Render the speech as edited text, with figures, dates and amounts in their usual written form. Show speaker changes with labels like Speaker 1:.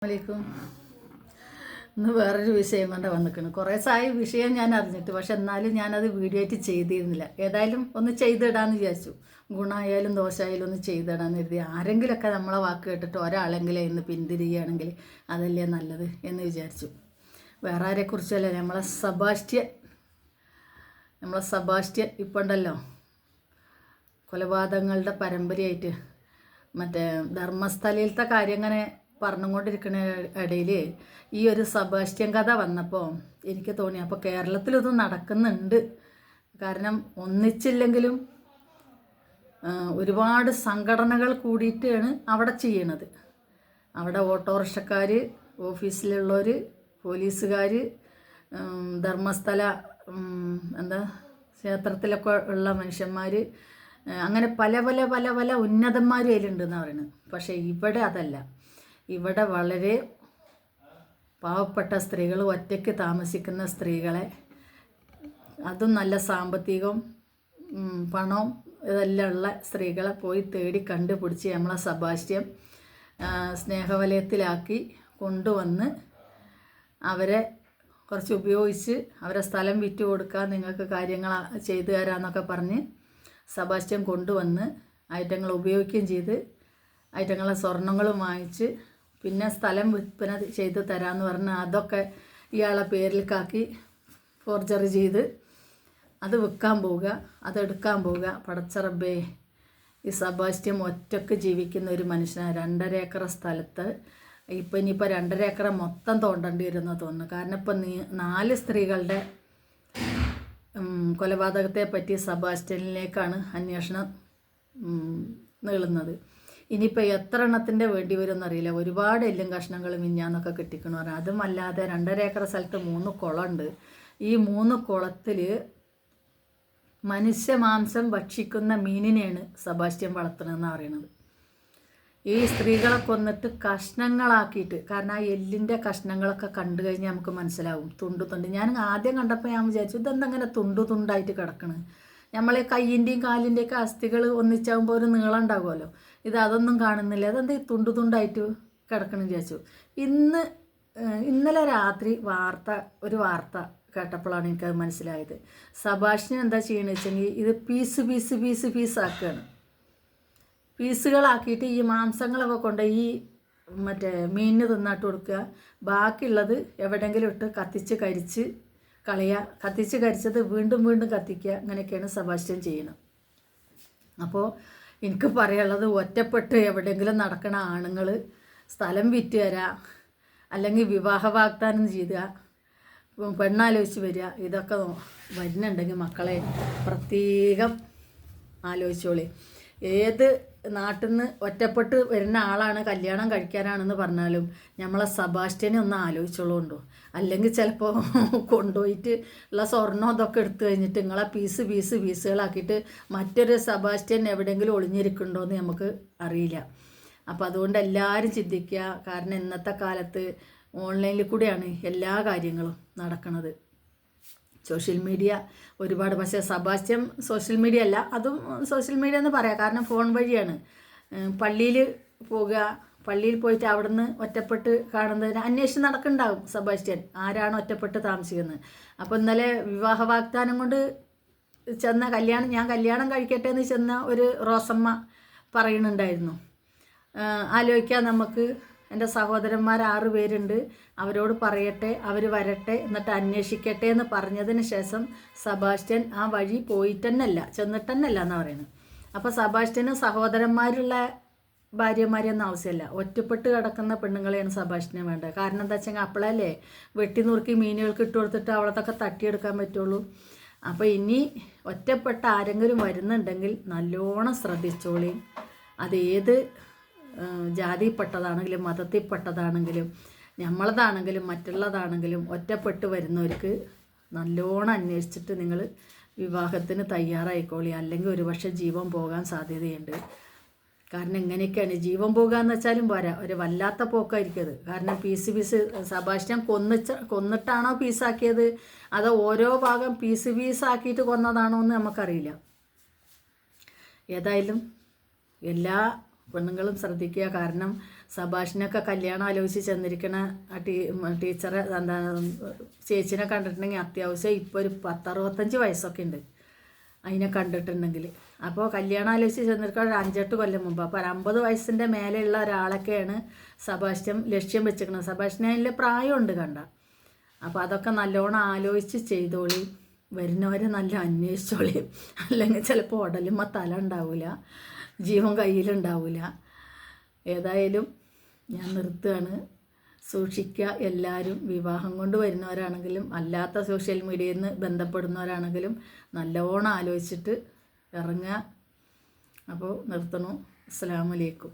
Speaker 1: അലൈക്കും. ഇന്ന് വേറൊരു വിഷയം കൊണ്ട് വന്നിക്കണം. കുറേ സായി വിഷയം ഞാൻ അറിഞ്ഞിട്ട്, പക്ഷെ എന്നാലും ഞാനത് വീഡിയോ ആയിട്ട് ചെയ്തിരുന്നില്ല. ഏതായാലും ഒന്ന് ചെയ്തിടാന്ന് വിചാരിച്ചു. ഗുണമായാലും ദോഷമായാലും ഒന്ന് ചെയ്തിടാന്ന് കരുതി. ആരെങ്കിലുമൊക്കെ നമ്മളെ വാക്ക് കേട്ടിട്ട് ഒരാളെങ്കിലും ഇന്ന് പിന്തിരിയുകയാണെങ്കിൽ അതല്ലേ നല്ലത് എന്ന് വിചാരിച്ചു. വേറെ ആരെക്കുറിച്ചല്ല, നമ്മളെ സബാസ്റ്റ്യൻ ഇപ്പം ഉണ്ടല്ലോ, കൊലപാതകങ്ങളുടെ പരമ്പരയായിട്ട് മറ്റേ ധർമ്മസ്ഥലയിലത്തെ കാര്യം ഇങ്ങനെ പറഞ്ഞുകൊണ്ടിരിക്കുന്ന ഇടയിൽ ഈ ഒരു സബാസ്റ്റ്യൻ കഥ വന്നപ്പോൾ എനിക്ക് തോന്നി, അപ്പോൾ കേരളത്തിലിത് നടക്കുന്നുണ്ട്. കാരണം ഒന്നിച്ചില്ലെങ്കിലും ഒരുപാട് സംഘടനകൾ കൂടിയിട്ടാണ് അവിടെ ചെയ്യണത്. അവിടെ ഓട്ടോറിക്ഷക്കാർ, ഓഫീസിലുള്ളവർ, പോലീസുകാർ, ധർമ്മസ്ഥല ക്ഷേത്രത്തിലൊക്കെ ഉള്ള മനുഷ്യന്മാർ, അങ്ങനെ പല പല പല പല ഉന്നതന്മാരും അതിലുണ്ടെന്ന് പറയുന്നത്. പക്ഷേ ഇവിടെ അതല്ല. ഇവിടെ വളരെ പാവപ്പെട്ട സ്ത്രീകൾ, ഒറ്റയ്ക്ക് താമസിക്കുന്ന സ്ത്രീകളെ, അതും നല്ല സാമ്പത്തികവും പണവും ഇതെല്ലാം ഉള്ള സ്ത്രീകളെ പോയി തേടി കണ്ടുപിടിച്ച് നമ്മളെ സബാസ്റ്റ്യൻ സ്നേഹവലയത്തിലാക്കി കൊണ്ടുവന്ന് അവരെ കുറച്ച് ഉപയോഗിച്ച് അവരെ സ്ഥലം വിറ്റ് കൊടുക്കാൻ, നിങ്ങൾക്ക് കാര്യങ്ങൾ ചെയ്തു തരാമെന്നൊക്കെ പറഞ്ഞ് സബാസ്റ്റ്യൻ കൊണ്ടുവന്ന് ഐറ്റങ്ങൾ ഉപയോഗിക്കുകയും ചെയ്ത് ഐറ്റങ്ങളെ സ്വർണ്ണങ്ങളും വാങ്ങിച്ച് പിന്നെ സ്ഥലം വിൽപ്പന ചെയ്ത് തരാമെന്ന് പറഞ്ഞ് അതൊക്കെ ഇയാളെ പേരിലേക്കാക്കി ഫോർജറി ചെയ്ത് അത് വിൽക്കാൻ പോവുക, അതെടുക്കാൻ പോവുക. പടച്ചറബേ, ഈ സബാസ്റ്റ്യൻ ഒറ്റയ്ക്ക് ജീവിക്കുന്ന ഒരു മനുഷ്യനാണ്. 2.5 ഏക്കർ സ്ഥലത്ത് ഇനിയിപ്പോൾ 2.5 ഏക്കർ മൊത്തം തോണ്ടേണ്ടി വരുമെന്ന് തോന്നുന്നു. കാരണം ഇപ്പം 4 സ്ത്രീകളുടെ കൊലപാതകത്തെ പറ്റി സബാസ്റ്റ്യനിലേക്കാണ് അന്വേഷണം നീളുന്നത്. ഇനിയിപ്പോൾ എത്ര എണ്ണത്തിൻ്റെ വേണ്ടി വരുമെന്ന് അറിയില്ല. ഒരുപാട് എല്ലും കഷ്ണങ്ങൾ മിഞ്ഞാന്നൊക്കെ കിട്ടിക്കണമെന്ന് പറഞ്ഞാൽ. അതുമല്ലാതെ 2.5 ഏക്കർ സ്ഥലത്ത് 3 കുളമുണ്ട്. ഈ 3 കുളത്തിൽ മനുഷ്യമാംസം ഭക്ഷിക്കുന്ന മീനിനെയാണ് സബാസ്റ്റ്യൻ വളർത്തണമെന്ന് പറയുന്നത്. ഈ സ്ത്രീകളെ കൊന്നിട്ട് കഷ്ണങ്ങളാക്കിയിട്ട്, കാരണം ആ എല്ലിൻ്റെ കഷ്ണങ്ങളൊക്കെ കണ്ടു കഴിഞ്ഞാൽ നമുക്ക് മനസ്സിലാവും തുണ്ട്. ഞാൻ ആദ്യം കണ്ടപ്പോൾ ഞാൻ വിചാരിച്ചു, ഇതെന്തങ്ങനെ തുണ്ടായിട്ട് കിടക്കണത്. നമ്മളെ കയ്യിൻ്റെയും കാലിൻ്റെയൊക്കെ അസ്ഥികൾ ഒന്നിച്ചാകുമ്പോൾ ഒരു നീളം ഉണ്ടാകുമല്ലോ. അതൊന്നും കാണുന്നില്ല. അതെന്താ ഈ തുണ്ടായിട്ട് കിടക്കണം വിചാരിച്ചു. ഇന്നലെ രാത്രി ഒരു വാർത്ത കേട്ടപ്പോഴാണ് എനിക്കത് മനസ്സിലായത്. സബാസ്റ്റ്യൻ എന്താ ചെയ്യണമെന്ന് വെച്ചെങ്കിൽ ഇത് പീസാക്കുകയാണ്. പീസുകളാക്കിയിട്ട് ഈ മാംസങ്ങളൊക്കെ കൊണ്ട് ഈ മറ്റേ മീനിന് തിന്നാട്ട് കൊടുക്കുക. ബാക്കിയുള്ളത് എവിടെയെങ്കിലും ഇട്ട് കത്തിച്ച് കരിച്ച് കളയുക. കത്തിച്ച് കരിച്ചത് വീണ്ടും വീണ്ടും കത്തിക്കുക. അങ്ങനെയൊക്കെയാണ് സബാസ്റ്റ്യൻ ചെയ്യണം. അപ്പോൾ എനിക്ക് പറയാനുള്ളത്, ഒറ്റപ്പെട്ട് എവിടെയെങ്കിലും നടക്കണ ആണുങ്ങൾ സ്ഥലം വിറ്റ് തരാം, അല്ലെങ്കിൽ വിവാഹ വാഗ്ദാനം ചെയ്യുക, പെണ്ണാലോചിച്ച് വരിക, ഇതൊക്കെ വരുന്നുണ്ടെങ്കിൽ മക്കളെ പ്രത്യേകം ആലോചിച്ചോളി. ഏത് നാട്ടിൽ നിന്ന് ഒറ്റപ്പെട്ട് വരുന്ന ആളാണ് കല്യാണം കഴിക്കാനാണെന്ന് പറഞ്ഞാലും നമ്മളെ സബാസ്റ്റ്യനെ ഒന്ന് ആലോചിച്ചോളുണ്ടോ. അല്ലെങ്കിൽ ചിലപ്പോൾ കൊണ്ടുപോയിട്ട് ഉള്ള സ്വർണ്ണം ഇതൊക്കെ എടുത്തു കഴിഞ്ഞിട്ട് നിങ്ങളെ പീസുകളാക്കിയിട്ട് മറ്റൊരു സബാസ്റ്റ്യൻ എവിടെയെങ്കിലും ഒളിഞ്ഞിരിക്കുന്നുണ്ടോ എന്ന് നമുക്ക് അറിയില്ല. അപ്പോൾ അതുകൊണ്ട് എല്ലാവരും ചിന്തിക്കുക. കാരണം ഇന്നത്തെ കാലത്ത് ഓൺലൈനിൽ കൂടെയാണ് എല്ലാ കാര്യങ്ങളും നടക്കുന്നത്. സോഷ്യൽ മീഡിയ ഒരുപാട്, പക്ഷേ സബാസ്റ്റ്യൻ സോഷ്യൽ മീഡിയ അല്ല, അതും സോഷ്യൽ മീഡിയ എന്ന് പറയാം. കാരണം ഫോൺ വഴിയാണ്. പള്ളിയിൽ പോകുക, പള്ളിയിൽ പോയിട്ട് അവിടുന്ന് ഒറ്റപ്പെട്ട് കാണുന്നതിന് അന്വേഷണം നടക്കുന്നുണ്ടാകും സബാസ്റ്റ്യൻ ആരാണ് ഒറ്റപ്പെട്ട് താമസിക്കുന്നത്. അപ്പോൾ ഇന്നലെ വിവാഹ വാഗ്ദാനം കൊണ്ട് ചെന്ന ഞാൻ കല്യാണം കഴിക്കട്ടെ എന്ന് ചെന്ന ഒരു റോസമ്മ പറയുന്നുണ്ടായിരുന്നു, ആലോചിക്കാം നമുക്ക്, എൻ്റെ സഹോദരന്മാർ 6 പേരുണ്ട്, അവരോട് പറയട്ടെ, അവർ വരട്ടെ, എന്നിട്ട് അന്വേഷിക്കട്ടെ എന്ന് പറഞ്ഞതിന് ശേഷം സബാസ്റ്റ്യൻ ആ വഴി പോയിട്ടെന്നല്ല, ചെന്നിട്ടെന്നല്ല എന്നാണ് പറയുന്നത്. അപ്പോൾ സബാസ്റ്റ്യന് സഹോദരന്മാരുള്ള ഭാര്യമാരെയൊന്നും ആവശ്യമില്ല. ഒറ്റപ്പെട്ട് കിടക്കുന്ന പെണ്ണുങ്ങളെയാണ് സബാസ്റ്റ്യന് വേണ്ടത്. കാരണം എന്താ വെച്ചാൽ അപ്പോഴല്ലേ വെട്ടി നുറുക്കി മീനുകൾക്ക് ഇട്ട് കൊടുത്തിട്ട് അവളത്തൊക്കെ തട്ടിയെടുക്കാൻ പറ്റുള്ളൂ. അപ്പോൾ ഇനി ഒറ്റപ്പെട്ട ആരെങ്കിലും വരുന്നുണ്ടെങ്കിൽ നല്ലോണം ശ്രദ്ധിച്ചോളി. അതേത് ജാതിയിൽപ്പെട്ടതാണെങ്കിലും മതത്തിൽപ്പെട്ടതാണെങ്കിലും നമ്മളതാണെങ്കിലും മറ്റുള്ളതാണെങ്കിലും ഒറ്റപ്പെട്ട് വരുന്നവർക്ക് നല്ലോണം അന്വേഷിച്ചിട്ട് നിങ്ങൾ വിവാഹത്തിന് തയ്യാറായിക്കോളി. അല്ലെങ്കിൽ ഒരുപക്ഷെ ജീവൻ പോകാൻ സാധ്യതയുണ്ട്. കാരണം ഇങ്ങനെയൊക്കെയാണ്. ജീവൻ പോകുകയെന്ന് വെച്ചാലും പോരാ, ഒരു വല്ലാത്ത പോക്കായിരിക്കും അത്. കാരണം പീസ് സബാസ്റ്റ്യൻ കൊന്നിട്ടാണോ പീസാക്കിയത്, അതോ ഓരോ ഭാഗം പീസാക്കിയിട്ട് കൊന്നതാണോ എന്ന് നമുക്കറിയില്ല. ഏതായാലും എല്ലാ പെണ്ണുങ്ങളും ശ്രദ്ധിക്കുക. കാരണം സഭാഷിനൊക്കെ കല്യാണം ആലോചിച്ച് ചെന്നിരിക്കണ ആ ടീച്ചറെ എന്താണ് ചേച്ചിനെ കണ്ടിട്ടുണ്ടെങ്കിൽ അത്യാവശ്യം ഇപ്പോൾ ഒരു 60-65 വയസ്സൊക്കെ ഉണ്ട് അതിനെ കണ്ടിട്ടുണ്ടെങ്കിൽ. അപ്പോൾ കല്യാണം ആലോചിച്ച് ചെന്നിരിക്കാൻ ഒരു 5-8 കൊല്ലം മുമ്പ്. അപ്പോൾ ഒരു 50 വയസ്സിൻ്റെ മേലെയുള്ള ഒരാളൊക്കെയാണ് സഭാഷ്യം ലക്ഷ്യം വെച്ചിരിക്കുന്നത്. സഭാഷിനെ പ്രായമുണ്ട് കണ്ട. അപ്പോൾ അതൊക്കെ നല്ലോണം ആലോചിച്ച് ചെയ്തോളി, വരുന്നവരെ നല്ല അന്വേഷിച്ചോളി. അല്ലെങ്കിൽ ചിലപ്പോൾ ഉടലുമ്പോൾ തല ഉണ്ടാവില്ല, ജീവൻ കയ്യിലുണ്ടാവില്ല. ഏതായാലും ഞാൻ നിർത്തുകയാണ്. സൂക്ഷിക്കുക എല്ലാവരും. വിവാഹം കൊണ്ട് വരുന്നവരാണെങ്കിലും അല്ലാത്ത സോഷ്യൽ മീഡിയയിൽ നിന്ന് ബന്ധപ്പെടുന്നവരാണെങ്കിലും നല്ലോണം ആലോചിച്ചിട്ട് ഇറങ്ങുക. അപ്പോൾ നിർത്തണു. അസ്സലാമു അലൈക്കും.